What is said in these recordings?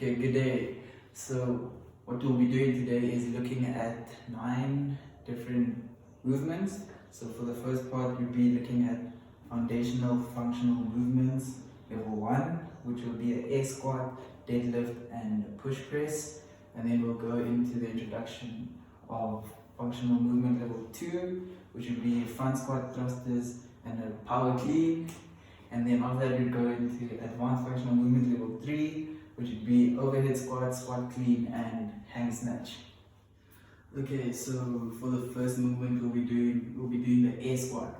Okay, good day. So what we'll be doing today is looking at 9 different movements. So for the first part, we'll be looking at foundational functional movements, level 1, which will be an air squat, deadlift, and push press. And then we'll go into the introduction of functional movement level 2, which will be front squat thrusters and a power clean. And then after that, we'll go into advanced functional movement level 3, which would be overhead squat, squat clean, and hang snatch. Okay, so for the first movement we'll be doing the air squat.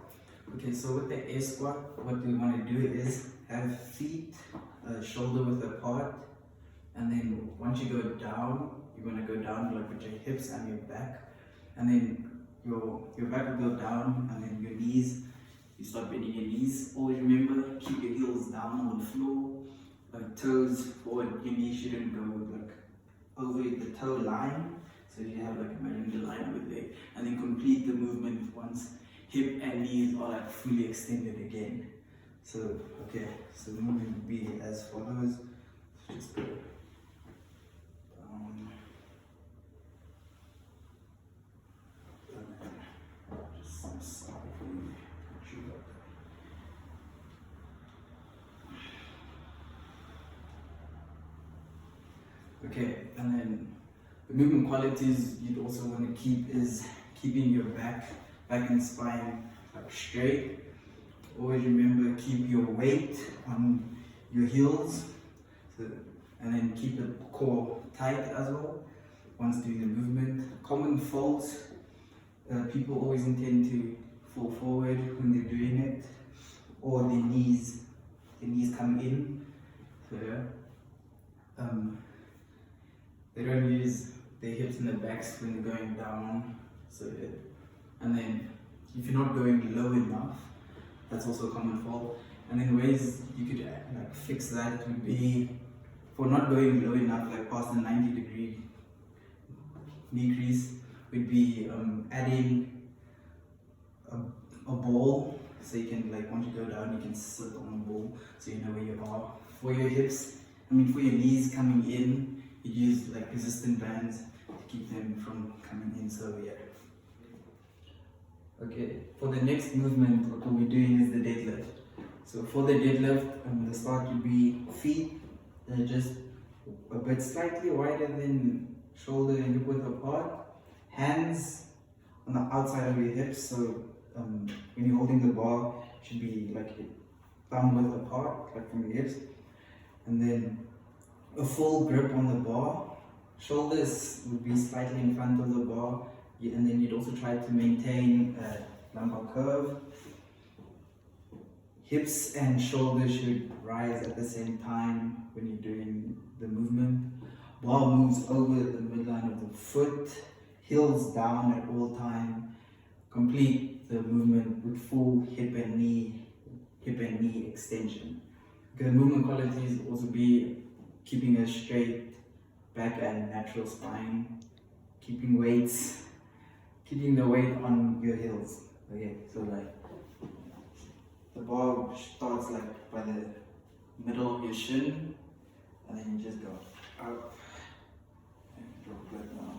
Okay, so with the air squat, what we want to do is have feet shoulder width apart, and then once you go down, you're going to go down like with your hips and your back, and then your back will go down, and then your knees. You start bending your knees. Always remember, keep your heels down on the floor, toes forward. Your knees shouldn't go like over the toe line, so you have like a imaginary line over there. And then complete the movement once hip and knees are like fully extended again. So okay, so the movement will be as follows. Just go down. Just start from shoulder. Okay, and then the movement qualities you'd also want to keep is keeping your back and spine like straight. Always remember, keep your weight on your heels, and then keep the core tight as well once doing the movement. Common faults, people always intend to fall forward when they're doing it, or their knees come in. So they don't use their hips and their backs when they're going down. So and then if you're not going low enough, that's also a common fault. And then ways you could like fix that would be, for not going low enough, like past the 90-degree knee crease, would be adding a ball, so you can, like, once you go down, you can sit on the ball so you know where you are. For your hips, for your knees coming in, you use like resistant bands to keep them from coming in. So yeah. Okay, for the next movement, what we'll be doing is the deadlift. So for the deadlift, the start would be feet just a bit slightly wider than shoulder and hip width apart. Hands on the outside of your hips. So when you're holding the bar, it should be like thumb width apart, like from your hips. And then a full grip on the bar. Shoulders would be slightly in front of the bar, and then you'd also try to maintain a lumbar curve. Hips and shoulders should rise at the same time when you're doing the movement. Bar moves over the midline of the foot, heels down at all time. Complete the movement with full hip and knee extension. Okay, the movement qualities also be keeping a straight back and natural spine, keeping the weight on your heels. Okay, so like the bar starts like by the middle of your shin, and then you just go up and drop it down.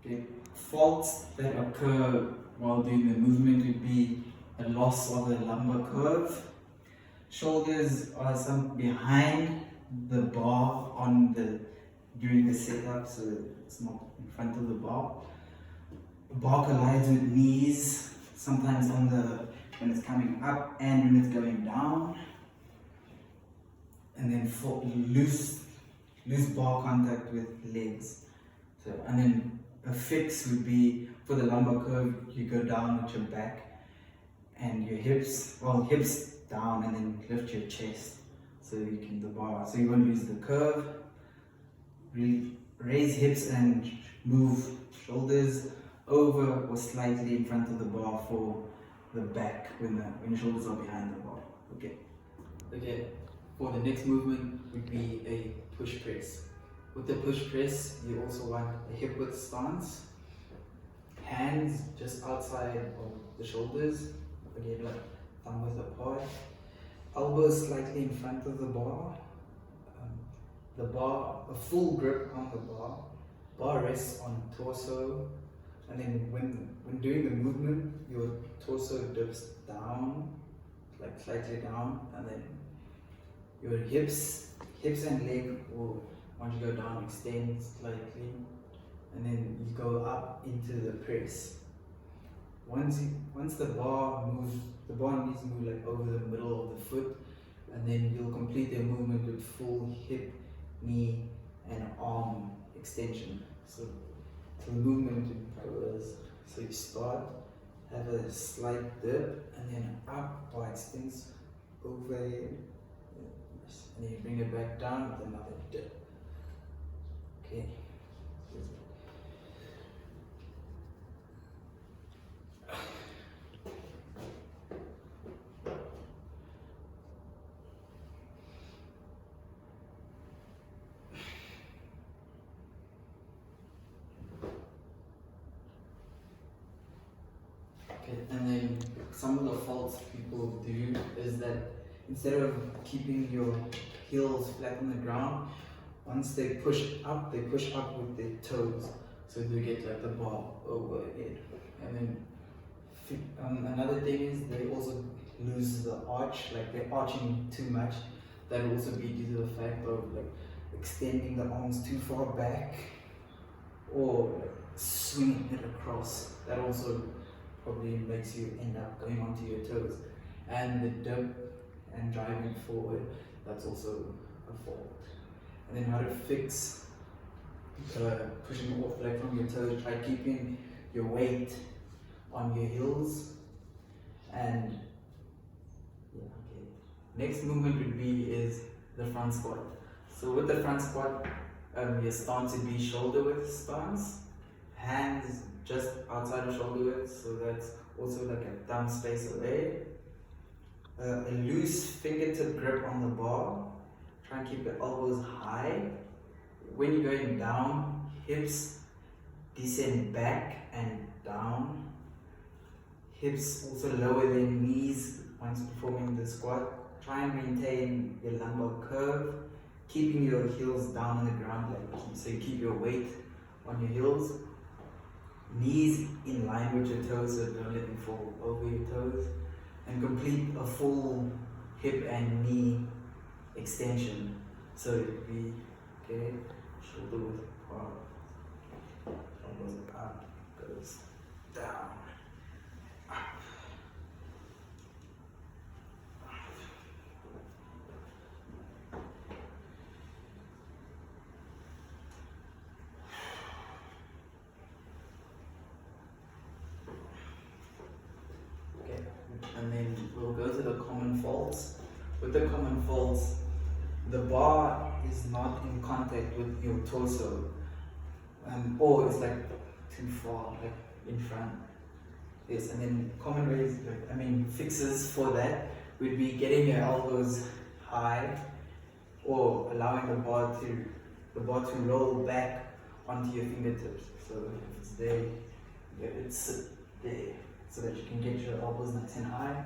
Okay. Faults that occur while doing the movement would be a loss of the lumbar curve. Shoulders are sunk behind the bar during the setup, so it's not in front of the bar. Bar collides with knees, sometimes when it's coming up and when it's going down. And then for loose bar contact with legs. So, and then a fix would be, for the lumbar curve, you go down with your back and your hips down, and then lift your chest so you can the bar. So you want to use the curve, raise hips and move shoulders over or slightly in front of the bar for the back when your shoulders are behind the bar. Okay. For the next movement would be a push press. With the push press, you also want a hip width stance. Hands just outside of the shoulders, again like thumb width apart. Elbows slightly in front of the bar. The bar, a full grip on the bar. Bar rests on torso, and then when doing the movement, your torso dips down, like slightly down, and then your hips and leg will, once you go down, extend slightly, and then you go up into the press. Once the bar moves, the bar needs to move like over the middle of the foot, and then you'll complete the movement with full hip, knee, and arm extension. So the movement goes, so you start, have a slight dip, and then up, bar extends overhead, and then you bring it back down with another dip. Okay. Okay, and then some of the faults people do is that instead of keeping your heels flat on the ground, once they push up with their toes, so they get like the bar overhead. And then another thing is they also lose the arch, like they're arching too much. That will also be due to the fact of like extending the arms too far back or like swinging it across. That also probably makes you end up going onto your toes. And the dip and driving forward, that's also a fault. And then how to fix pushing off like from your toes, try keeping your weight on your heels. And yeah, okay. Next movement would be is the front squat. So with the front squat, your stance would be shoulder width stance, hands just outside of shoulder width, so that's also like a thumb space away. A loose fingertip grip on the bar. Try and keep the elbows high. When you're going down, hips descend back and down. Hips also lower than knees once performing the squat. Try and maintain your lumbar curve, keeping your heels down on the ground, so you keep your weight on your heels. Knees in line with your toes, so don't let them fall over your toes. And complete a full hip and knee extension. So it would be, okay, shoulder width apart, elbows up, goes down, up, up. Okay, and then we'll go to the common faults. With the common faults, the bar is not in contact with your torso, or it's like too far, like in front. Yes, and then common ways, fixes for that would be getting your elbows high, or allowing the bar to roll back onto your fingertips. So if it's there, it's sit there, so that you can get your elbows nice and high.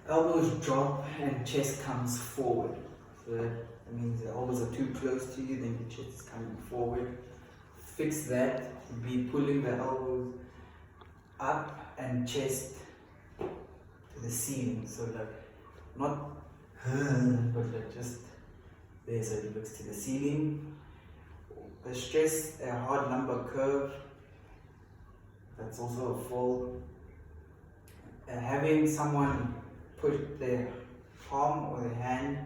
Elbows drop and chest comes forward. So that means the elbows are too close to you, then your chest is coming forward. Fix that, be pulling the elbows up and chest to the ceiling. So like not but like just there, so it looks to the ceiling. Stress a hard lumbar curve. That's also a fault. Having someone put their palm or their hand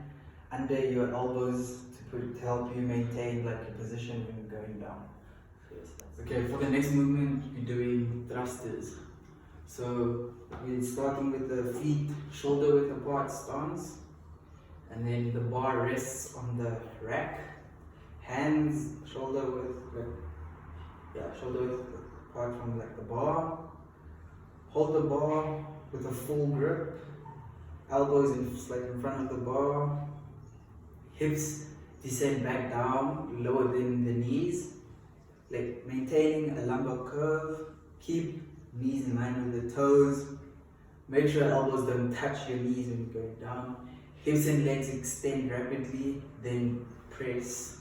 under your elbows to help you maintain like your position when you're going down. Okay, for the next movement, we're doing thrusters. So we're starting with the feet shoulder width apart stance, and then the bar rests on the rack. Hands shoulder width, shoulder width apart from like the bar. Hold the bar with a full grip. Elbows in front of the bar. hips descend back down, lower than the knees, like maintaining a lumbar curve, keep knees in line with the toes, make sure elbows don't touch your knees when you're going down, hips and legs extend rapidly, then press,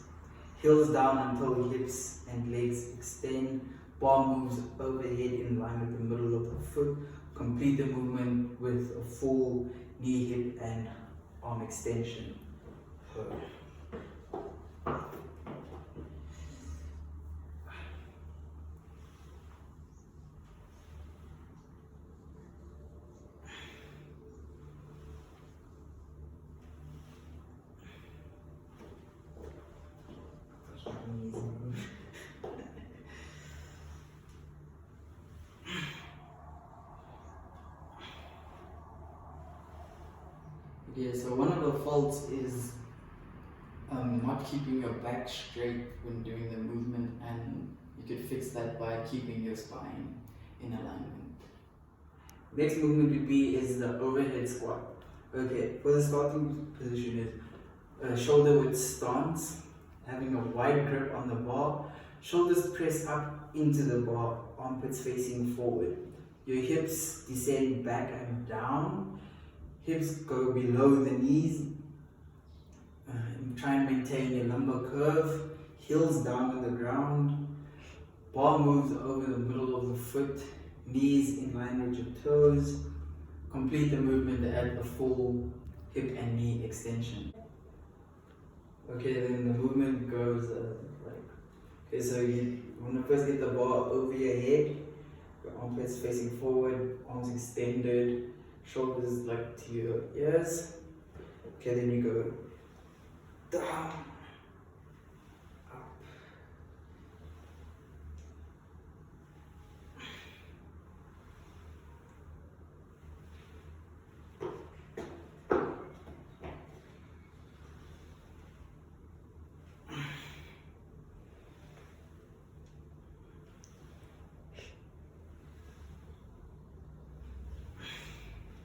heels down until hips and legs extend, bar moves overhead in line with the middle of the foot, complete the movement with a full knee, hip and arm extension. Yeah, so one of the faults is not keeping your back straight when doing the movement, and you could fix that by keeping your spine in alignment. Next movement would be is the overhead squat. Okay, for the starting position is shoulder width stance, having a wide grip on the bar, shoulders press up into the bar, armpits facing forward. Your hips descend back and down, hips go below the knees. Try and maintain your lumbar curve, heels down on the ground, bar moves over the middle of the foot, knees in line with your toes. Complete the movement at a full hip and knee extension. Okay, then the movement goes okay, so you want to first get the bar over your head, your armpits facing forward, arms extended, shoulders like to your ears. Okay, then you go down, up.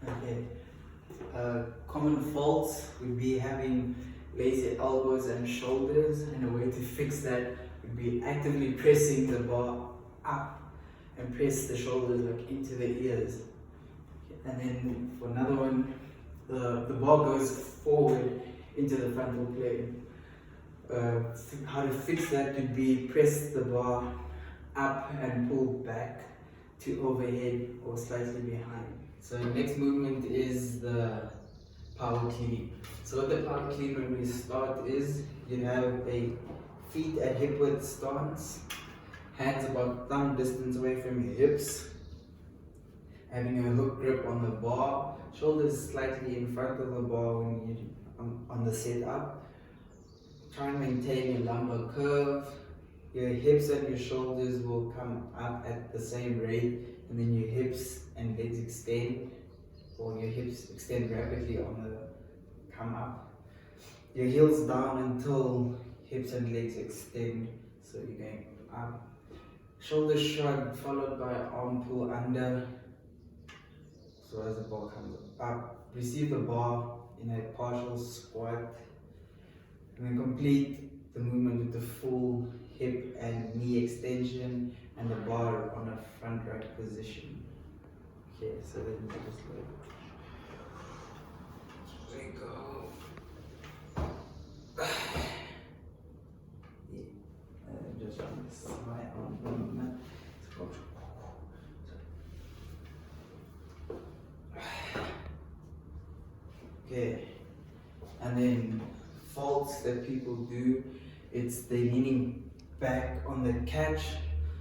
Okay. Common faults would be having lazy elbows and shoulders, and a way to fix that would be actively pressing the bar up and press the shoulders like into the ears. And then for another one, the bar goes forward into the frontal plane. How to fix that would be press the bar up and pull back to overhead or slightly behind. So next movement is the power clean. So what the power clean when we start is, you have a feet at hip width stance, hands about thumb distance away from your hips, having a hook grip on the bar, shoulders slightly in front of the bar when you on the set up. Try and maintain your lumbar curve. Your hips and your shoulders will come up at the same rate, and then your hips and legs extend, or your hips extend rapidly on the come up. Your heels down until hips and legs extend, so you're going up. Shoulder shrug followed by arm pull under, so as the bar comes up. Receive the bar in a partial squat, and then complete the movement with the full hip and knee extension and the bar on a front rack position. Okay, so then just like there we go. Yeah, just on the side on movement. Okay, and then faults that people do, it's the leaning back on the catch.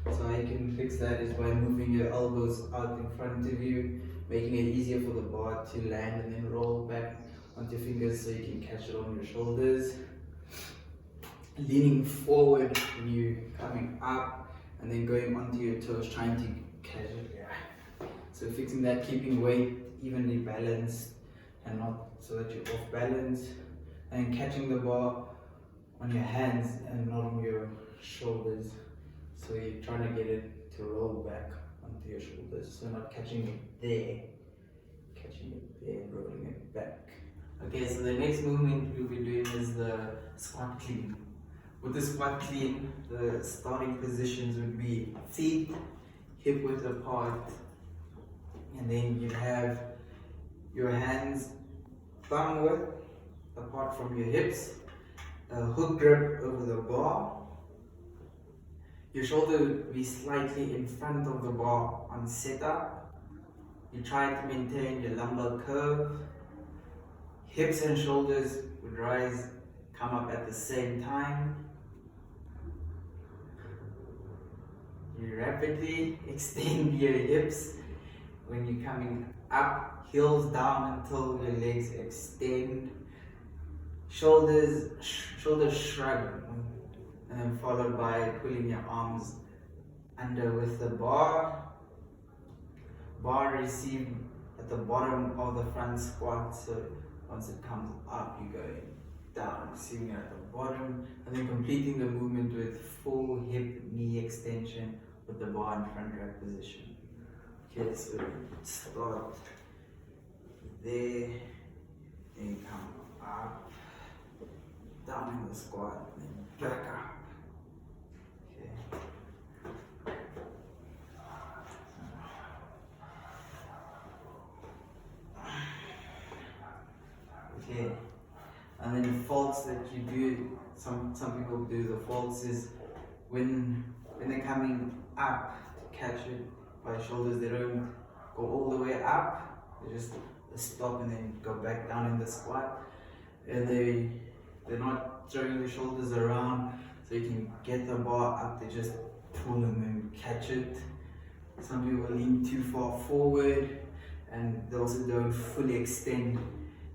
So how you can fix that is by moving your elbows out in front of you, making it easier for the bar to land, and then roll back onto your fingers so you can catch it on your shoulders. Leaning forward when you're coming up, and then going onto your toes, trying to catch it. Yeah. So fixing that, keeping weight evenly balanced and not so that you're off balance, and catching the bar on your hands and not on your shoulders. So you're trying to get it to roll back onto your shoulders. So not catching it there, catching it there and rolling it back. Okay, so the next movement we'll be doing is the squat clean. With the squat clean, the starting positions would be feet hip width apart, and then you have your hands thumb width apart from your hips, a hook grip over the bar. Your shoulder would be slightly in front of the bar on setup. You try to maintain your lumbar curve. Hips and shoulders would rise, come up at the same time. You rapidly extend your hips when you're coming up, heels down until your legs extend. Shoulders shrug, and then followed by pulling your arms under with the bar. Bar received at the bottom of the front squat, so once it comes up, you're going down, receiving at the bottom, and then completing the movement with full hip knee extension with the bar in front rack position. Okay, so start there, then come up, down in the squat, then back up. Okay. Okay, and then the faults that you do, some people do the faults is when they're coming up to catch it by shoulders, they don't go all the way up, they just stop and then go back down in the squat, and they're not throwing the shoulders around so you can get the bar up, they just pull and then catch it. Some people lean too far forward, and they also don't fully extend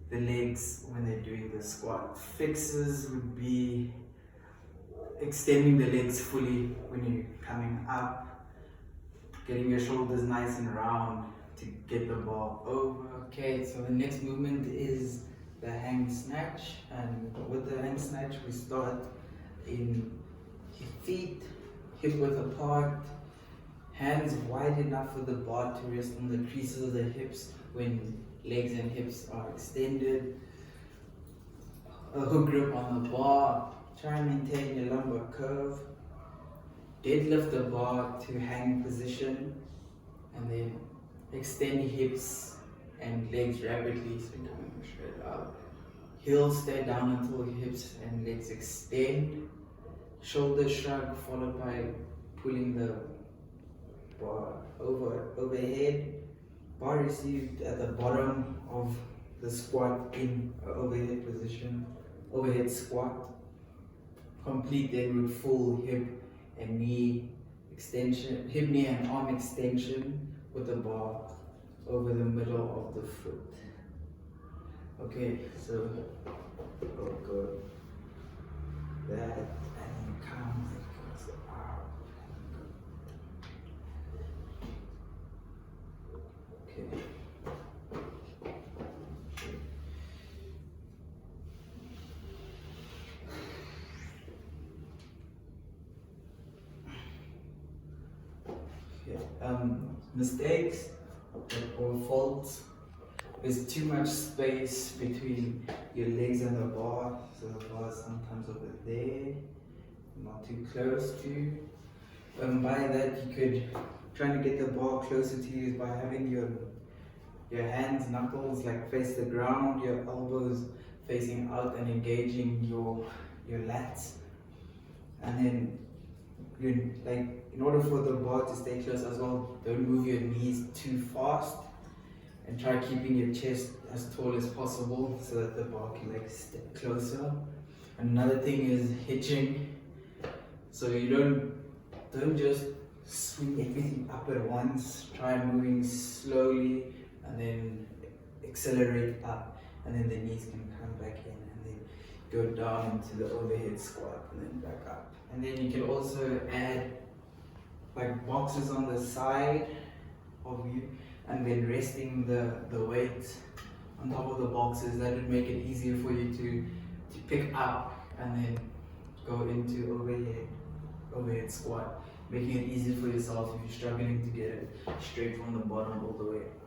the legs when they're doing the squat. Fixes would be extending the legs fully when you're coming up, getting your shoulders nice and round to get the bar over. Okay, so the next movement is the hang snatch, and with the hang snatch we start in feet hip width apart, hands wide enough for the bar to rest on the creases of the hips when legs and hips are extended, a hook grip on the bar, try and maintain your lumbar curve, deadlift the bar to hang position, and then extend hips and legs rapidly, so you're coming straight up. Heels stay down until hips and legs extend, shoulder shrug followed by pulling the bar overhead. Bar received at the bottom of the squat in overhead position, overhead squat. Complete then with full hip and knee extension, hip, knee and arm extension with the bar over the middle of the foot. Okay, so go that and then come up. Okay. Mistakes or faults. There's too much space between your legs and the bar, so the bar is sometimes over there, not too close to you. By that, you could try to get the bar closer to you by having your hands, knuckles like face the ground, your elbows facing out and engaging your lats, and then in order for the bar to stay close as well, don't move your knees too fast, and try keeping your chest as tall as possible so that the bar can step closer. Another thing is hitching, so you don't just swing everything up at once. Try moving slowly and then accelerate up, and then the knees can come back in, and then go down into the overhead squat and then back up. And then you can also add boxes on the side of you, and then resting the weight on top of the boxes. That would make it easier for you to pick up and then go into overhead squat, making it easier for yourself if you're struggling to get it straight from the bottom all the way up.